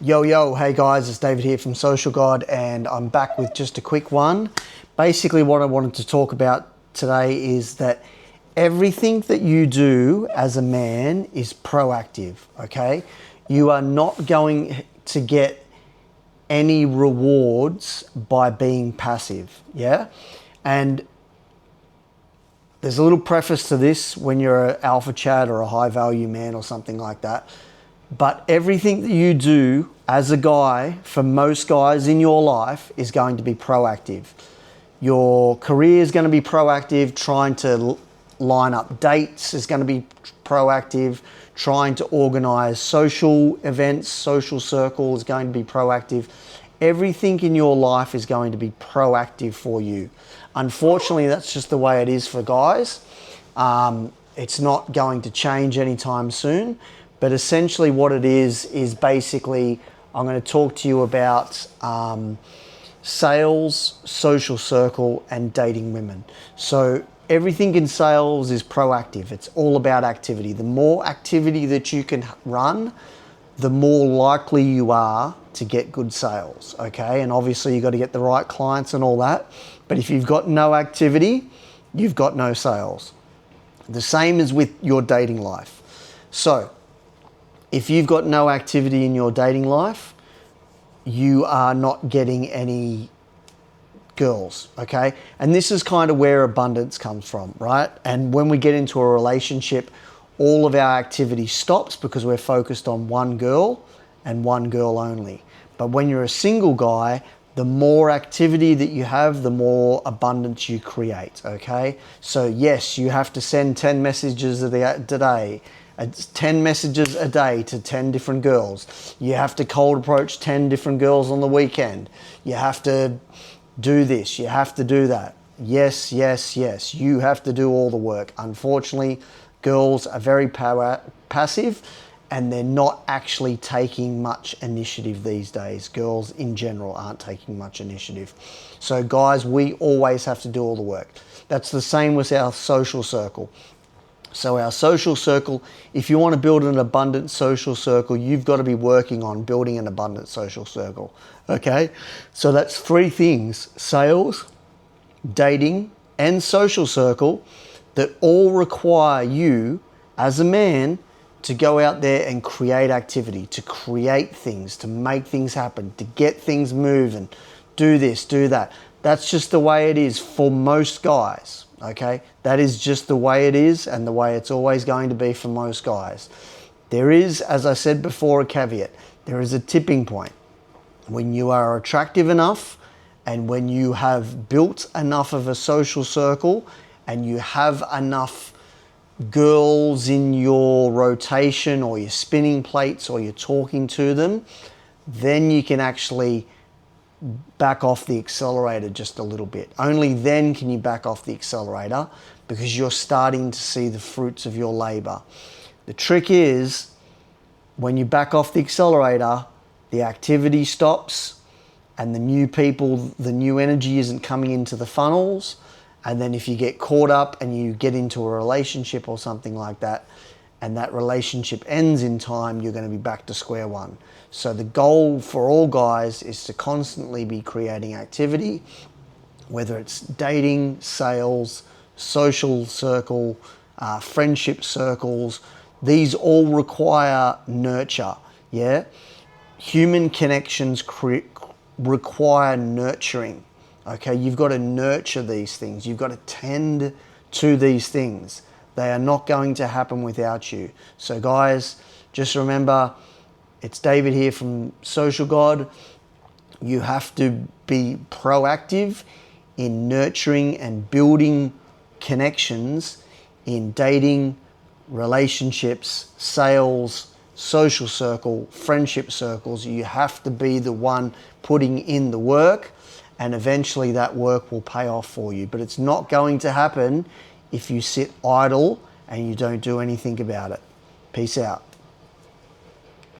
Yo, hey guys, it's David here from Social God, and I'm back with just a quick one. Basically, what I wanted to talk about today is that everything that you do as a man is proactive, okay? You are not going to get any rewards by being passive, yeah? And there's a little preface to this when you're an alpha chat or a high value man or something like that. But everything that you do as a guy, for most guys in your life, is going to be proactive. Your career is going to be proactive. Trying to line up dates is going to be proactive. Trying to organize social events, social circle is going to be proactive. Everything in your life is going to be proactive for you. Unfortunately, that's just the way it is for guys. It's not going to change anytime soon. But essentially what it is basically I'm going to talk to you about sales, social circle, and dating women. So everything in sales is proactive. It's all about activity. The more activity that you can run, the more likely you are to get good sales, okay? And obviously you've got to get the right clients and all that. But if you've got no activity, you've got no sales. The same as with your dating life. So if you've got no activity in your dating life, you are not getting any girls, okay? And this is kind of where abundance comes from, right? And when we get into a relationship, all of our activity stops because we're focused on one girl and one girl only. But when you're a single guy, the more activity that you have, the more abundance you create, okay? So yes, you have to send 10 messages a day. 10 messages a day to 10 different girls. You have to cold approach 10 different girls on the weekend. You have to do this, you have to do that. Yes, you have to do all the work. Unfortunately, girls are very passive and they're not actually taking much initiative these days. Girls in general aren't taking much initiative. So guys, we always have to do all the work. That's the same with our social circle. So our social circle, if you want to build an abundant social circle, you've got to be working on building an abundant social circle, okay? So that's three things: sales, dating, and social circle, that all require you as a man to go out there and create activity, to create things, to make things happen, to get things moving, do this, do that. That's just the way it is for most guys. Okay, that is just the way it is and the way it's always going to be for most guys. There is, as I said before, a caveat. There is a tipping point. When you are attractive enough and when you have built enough of a social circle and you have enough girls in your rotation or your spinning plates or you're talking to them, then you can actually back off the accelerator just a little bit. Only then can you back off the accelerator, because you're starting to see the fruits of your labor. The trick is, when you back off the accelerator, the activity stops and the new people, the new energy isn't coming into the funnels. And then if you get caught up and you get into a relationship or something like that, and that relationship ends in time, you're going to be back to square one. So the goal for all guys is to constantly be creating activity, whether it's dating, sales, social circle, friendship circles. These all require nurture, yeah? Human connections require nurturing, okay? You've got to nurture these things. You've got to tend to these things. They are not going to happen without you. So guys, just remember, it's David here from Social God. You have to be proactive in nurturing and building connections in dating, relationships, sales, social circle, friendship circles. You have to be the one putting in the work, and eventually that work will pay off for you. But it's not going to happen if you sit idle and you don't do anything about it. Peace out.